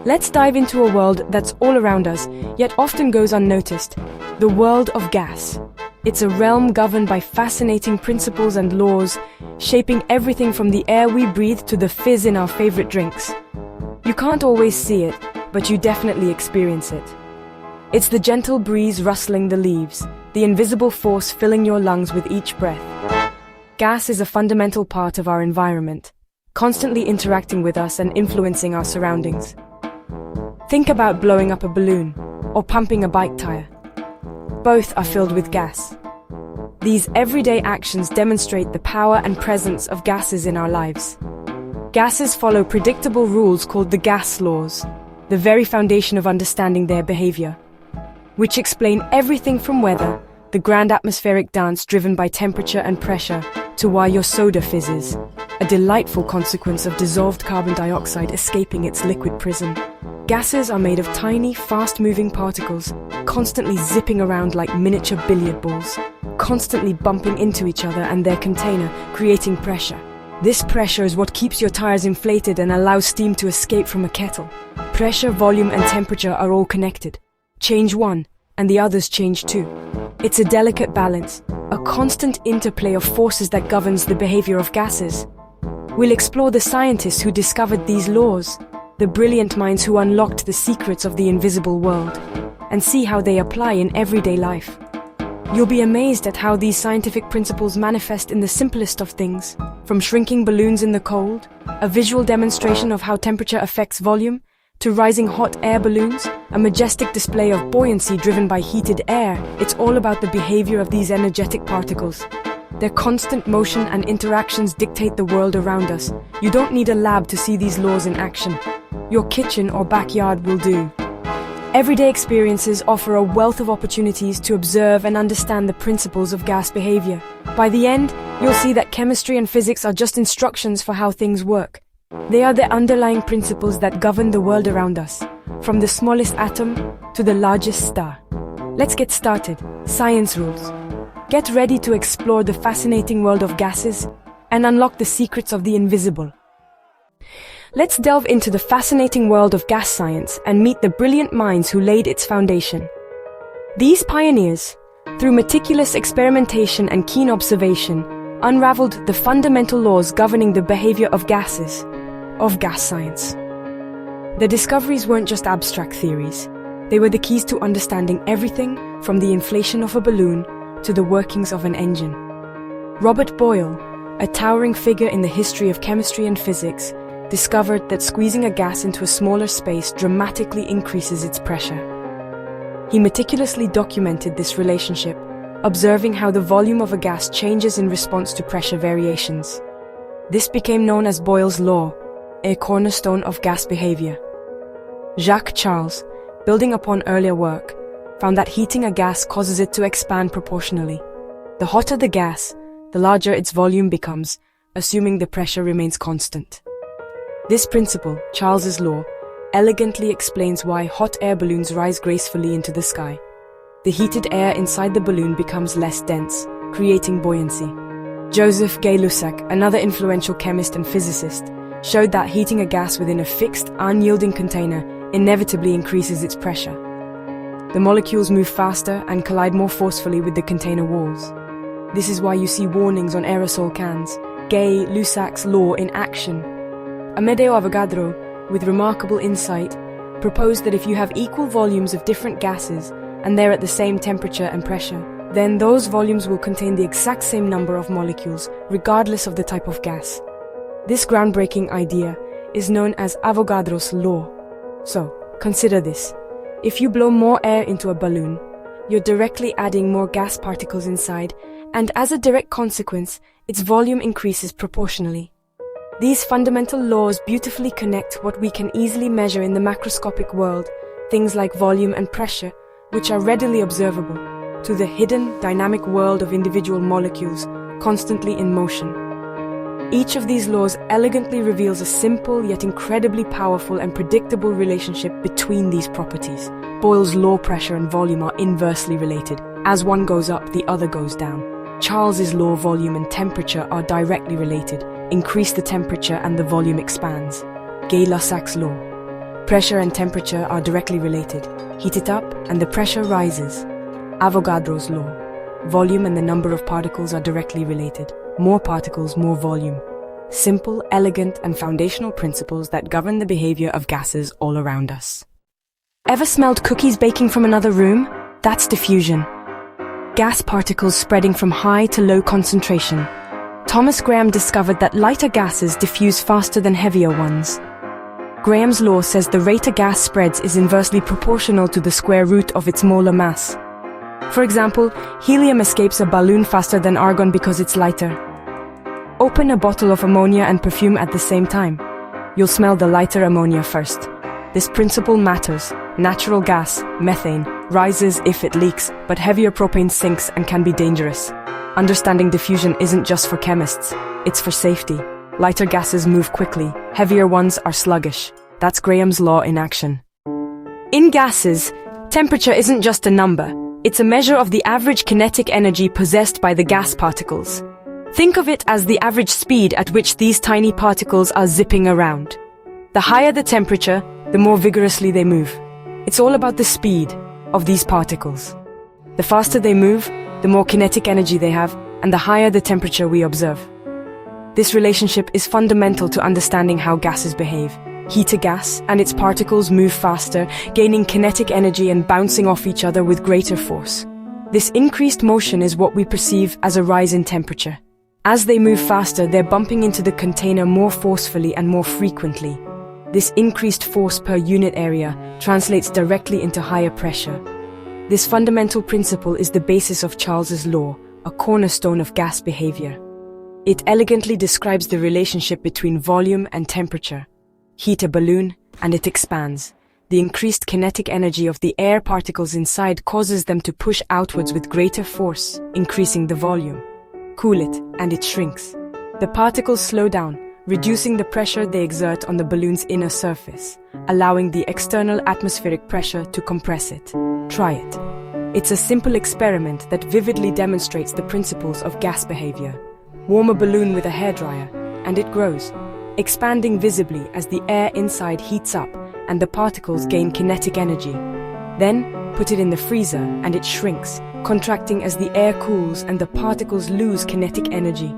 Let's dive into a world that's all around us, yet often goes unnoticed. The world of gas. It's a realm governed by fascinating principles and laws, shaping everything from the air we breathe to the fizz in our favorite drinks. You can't always see it, but you definitely experience it. It's the gentle breeze rustling the leaves, the invisible force filling your lungs with each breath. Gas is a fundamental part of our environment, constantly interacting with us and influencing our surroundings. Think about blowing up a balloon or pumping a bike tire. Both are filled with gas. These everyday actions demonstrate the power and presence of gases in our lives. Gases follow predictable rules called the gas laws, the very foundation of understanding their behavior, which explain everything from weather, the grand atmospheric dance driven by temperature and pressure, to why your soda fizzes, a delightful consequence of dissolved carbon dioxide escaping its liquid prison. Gases are made of tiny, fast-moving particles, constantly zipping around like miniature billiard balls, constantly bumping into each other and their container, creating pressure. This pressure is what keeps your tires inflated and allows steam to escape from a kettle. Pressure, volume, and temperature are all connected. Change one, and the others change too. It's a delicate balance, a constant interplay of forces that governs the behavior of gases. We'll explore the scientists who discovered these laws, the brilliant minds who unlocked the secrets of the invisible world, and see how they apply in everyday life. You'll be amazed at how these scientific principles manifest in the simplest of things, from shrinking balloons in the cold, a visual demonstration of how temperature affects volume, to rising hot air balloons, a majestic display of buoyancy driven by heated air. It's all about the behavior of these energetic particles. Their constant motion and interactions dictate the world around us. You don't need a lab to see these laws in action. Your kitchen or backyard will do. Everyday experiences offer a wealth of opportunities to observe and understand the principles of gas behavior. By the end, you'll see that chemistry and physics are just instructions for how things work. They are the underlying principles that govern the world around us, from the smallest atom to the largest star. Let's get started. Science rules. Get ready to explore the fascinating world of gases and unlock the secrets of the invisible. Let's delve into the fascinating world of gas science and meet the brilliant minds who laid its foundation. These pioneers, through meticulous experimentation and keen observation, unraveled the fundamental laws governing the behavior of gases, of gas science. Their discoveries weren't just abstract theories. They were the keys to understanding everything from the inflation of a balloon to the workings of an engine. Robert Boyle, a towering figure in the history of chemistry and physics, discovered that squeezing a gas into a smaller space dramatically increases its pressure. He meticulously documented this relationship, observing how the volume of a gas changes in response to pressure variations. This became known as Boyle's law, a cornerstone of gas behavior. Jacques Charles, building upon earlier work, found that heating a gas causes it to expand proportionally. The hotter the gas, the larger its volume becomes, assuming the pressure remains constant. This principle, Charles's law, elegantly explains why hot air balloons rise gracefully into the sky. The heated air inside the balloon becomes less dense, creating buoyancy. Joseph Gay-lussac, another influential chemist and physicist, showed that heating a gas within a fixed, unyielding container inevitably increases its pressure. The molecules move faster and collide more forcefully with the container walls. This is why you see warnings on aerosol cans, Gay-Lussac's law in action. Amedeo Avogadro, with remarkable insight, proposed that if you have equal volumes of different gases and they're at the same temperature and pressure, then those volumes will contain the exact same number of molecules, regardless of the type of gas. This groundbreaking idea is known as Avogadro's law. So, consider this. If you blow more air into a balloon, you're directly adding more gas particles inside, and as a direct consequence, its volume increases proportionally. These fundamental laws beautifully connect what we can easily measure in the macroscopic world, things like volume and pressure, which are readily observable, to the hidden, dynamic world of individual molecules, constantly in motion. Each of these laws elegantly reveals a simple yet incredibly powerful and predictable relationship between these properties. Boyle's law, pressure and volume are inversely related. As one goes up, the other goes down. Charles's law, volume and temperature are directly related. Increase the temperature and the volume expands. Gay-Lussac's law. Pressure and temperature are directly related. Heat it up and the pressure rises. Avogadro's law. Volume and the number of particles are directly related. More particles, more volume. Simple, elegant, and foundational principles that govern the behavior of gases all around us. Ever smelled cookies baking from another room? That's diffusion. Gas particles spreading from high to low concentration. Thomas Graham discovered that lighter gases diffuse faster than heavier ones. Graham's law says the rate a gas spreads is inversely proportional to the square root of its molar mass. For example, helium escapes a balloon faster than argon because it's lighter. Open a bottle of ammonia and perfume at the same time. You'll smell the lighter ammonia first. This principle matters. Natural gas, methane, rises if it leaks, but heavier propane sinks and can be dangerous. Understanding diffusion isn't just for chemists, it's for safety. Lighter gases move quickly, heavier ones are sluggish. That's Graham's law in action. In gases, temperature isn't just a number, it's a measure of the average kinetic energy possessed by the gas particles. Think of it as the average speed at which these tiny particles are zipping around. The higher the temperature, the more vigorously they move. It's all about the speed of these particles. The faster they move, the more kinetic energy they have, and the higher the temperature we observe. This relationship is fundamental to understanding how gases behave. Heat a gas, and its particles move faster, gaining kinetic energy and bouncing off each other with greater force. This increased motion is what we perceive as a rise in temperature. As they move faster, they're bumping into the container more forcefully and more frequently. This increased force per unit area translates directly into higher pressure. This fundamental principle is the basis of Charles's law, a cornerstone of gas behavior. It elegantly describes the relationship between volume and temperature. Heat a balloon, and it expands. The increased kinetic energy of the air particles inside causes them to push outwards with greater force, increasing the volume. Cool it, and it shrinks. The particles slow down, reducing the pressure they exert on the balloon's inner surface, allowing the external atmospheric pressure to compress it. Try it. It's a simple experiment that vividly demonstrates the principles of gas behavior. Warm a balloon with a hairdryer, and it grows, expanding visibly as the air inside heats up and the particles gain kinetic energy. Then, put it in the freezer and it shrinks, contracting as the air cools and the particles lose kinetic energy.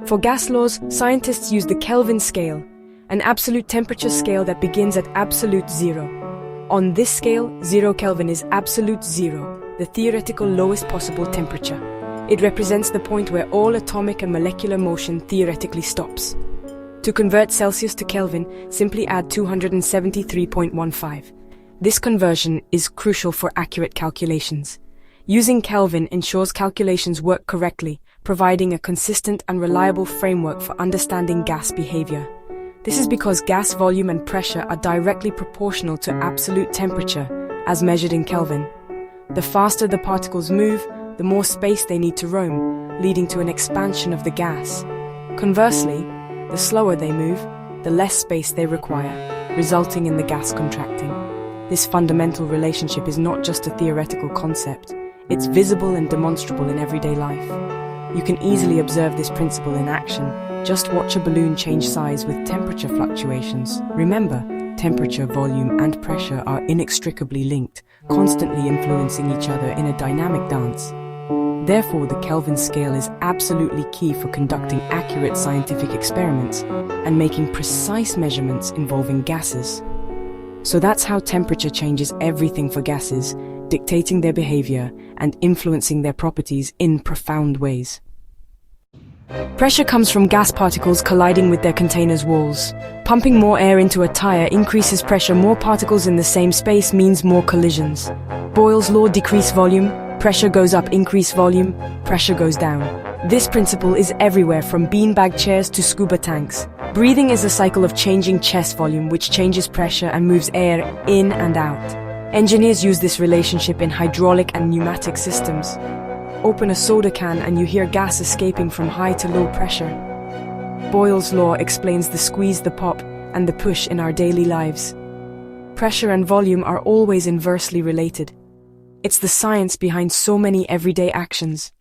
For gas laws, scientists use the Kelvin scale, an absolute temperature scale that begins at absolute zero. On this scale, 0 Kelvin is absolute zero, the theoretical lowest possible temperature. It represents the point where all atomic and molecular motion theoretically stops. To convert Celsius to Kelvin, simply add 273.15. This conversion is crucial for accurate calculations. Using Kelvin ensures calculations work correctly, providing a consistent and reliable framework for understanding gas behavior. This is because gas volume and pressure are directly proportional to absolute temperature, as measured in Kelvin. The faster the particles move, the more space they need to roam, leading to an expansion of the gas. Conversely, the slower they move, the less space they require, resulting in the gas contracting. This fundamental relationship is not just a theoretical concept, it's visible and demonstrable in everyday life. You can easily observe this principle in action. Just watch a balloon change size with temperature fluctuations. Remember, temperature, volume, and pressure are inextricably linked, constantly influencing each other in a dynamic dance. Therefore, the Kelvin scale is absolutely key for conducting accurate scientific experiments and making precise measurements involving gases. So that's how temperature changes everything for gases, dictating their behavior and influencing their properties in profound ways. Pressure comes from gas particles colliding with their container's walls. Pumping more air into a tire increases pressure. More particles in the same space means more collisions. Boyle's law: decrease volume, pressure goes up, increase volume, pressure goes down. This principle is everywhere, from beanbag chairs to scuba tanks. Breathing is a cycle of changing chest volume, which changes pressure and moves air in and out. Engineers use this relationship in hydraulic and pneumatic systems. Open a soda can and you hear gas escaping from high to low pressure. Boyle's law explains the squeeze, the pop, and the push in our daily lives. Pressure and volume are always inversely related. It's the science behind so many everyday actions.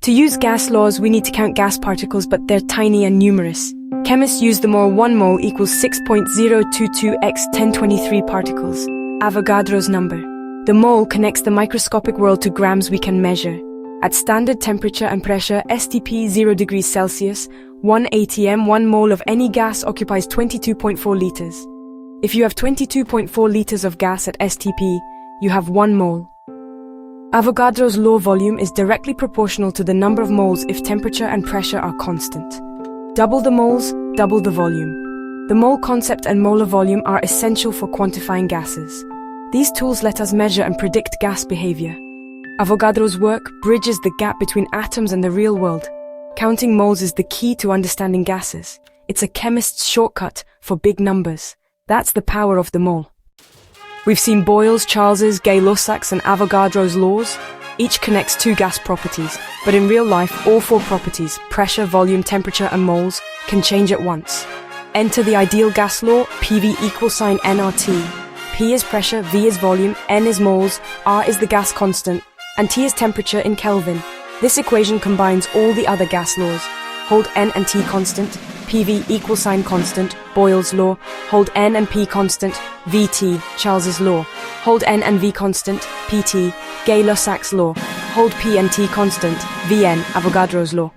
To use gas laws, we need to count gas particles, but they're tiny and numerous. Chemists use the more 1 mole equals 6.022 x 1023 particles, Avogadro's number. The mole connects the microscopic world to grams we can measure. At standard temperature and pressure, STP 0 degrees Celsius, 1 atm, 1 mole of any gas occupies 22.4 liters. If you have 22.4 liters of gas at STP, you have 1 mole. Avogadro's law volume is directly proportional to the number of moles if temperature and pressure are constant. Double the moles, double the volume. The mole concept and molar volume are essential for quantifying gases. These tools let us measure and predict gas behavior. Avogadro's work bridges the gap between atoms and the real world. Counting moles is the key to understanding gases. It's a chemist's shortcut for big numbers. That's the power of the mole. We've seen Boyle's, Charles's, Gay-lussac's and Avogadro's laws. Each connects 2 gas properties, but in real life, all 4 properties, pressure, volume, temperature and moles, can change at once. Enter the ideal gas law, PV equals sign nRT. P is pressure, V is volume, N is moles, R is the gas constant, and T is temperature in Kelvin. This equation combines all the other gas laws. Hold N and T constant, PV equals sign constant, Boyle's law. Hold N and P constant, VT, Charles's law. Hold N and V constant, PT, Gay-lussac's law. Hold P and T constant, VN, Avogadro's law.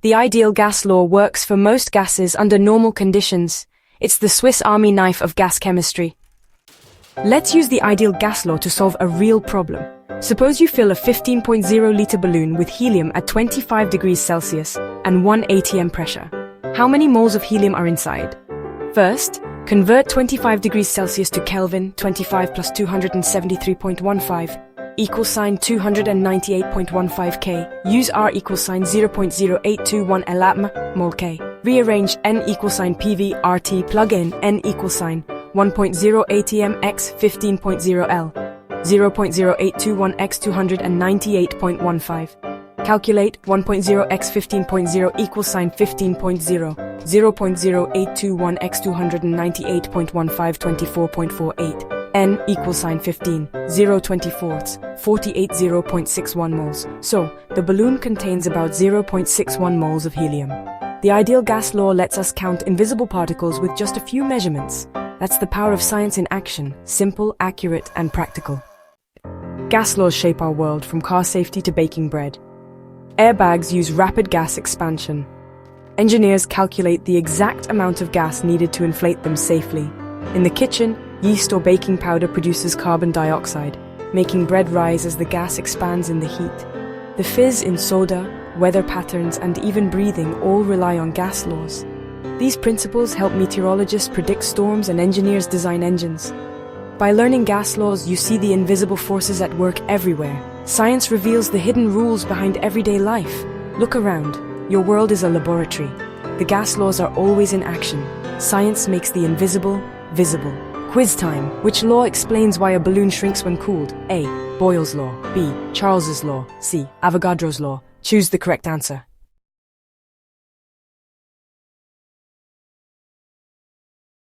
The ideal gas law works for most gases under normal conditions. It's the Swiss Army knife of gas chemistry. Let's use the ideal gas law to solve a real problem. Suppose you fill a 15.0-liter balloon with helium at 25 degrees Celsius and 1 atm pressure. How many moles of helium are inside? First, convert 25 degrees Celsius to Kelvin, 25 plus 273.15, equals sign 298.15 K. Use R equals sign 0.0821 elatm, mol K. Rearrange N equals sign PV, RT, plug in N equals sign 1.0 atm x 15.0 L. 0.0821 x 298.15. Calculate 1.0 x 15.0 equals sign 15.0. 0.0821 x 298.15 24.48. N equals sign 15. 0.24, 48.0.61 moles. So, the balloon contains about 0.61 moles of helium. The ideal gas law lets us count invisible particles with just a few measurements. That's the power of science in action, simple, accurate, and practical. Gas laws shape our world, from car safety to baking bread. Airbags use rapid gas expansion. Engineers calculate the exact amount of gas needed to inflate them safely. In the kitchen, yeast or baking powder produces carbon dioxide, making bread rise as the gas expands in the heat. The fizz in soda, weather patterns, and even breathing all rely on gas laws. These principles help meteorologists predict storms and engineers design engines. By learning gas laws, you see the invisible forces at work everywhere. Science reveals the hidden rules behind everyday life. Look around. Your world is a laboratory. The gas laws are always in action. Science makes the invisible visible. Quiz time. Which law explains why a balloon shrinks when cooled? A. Boyle's law. B. Charles's law. C. Avogadro's law. Choose the correct answer.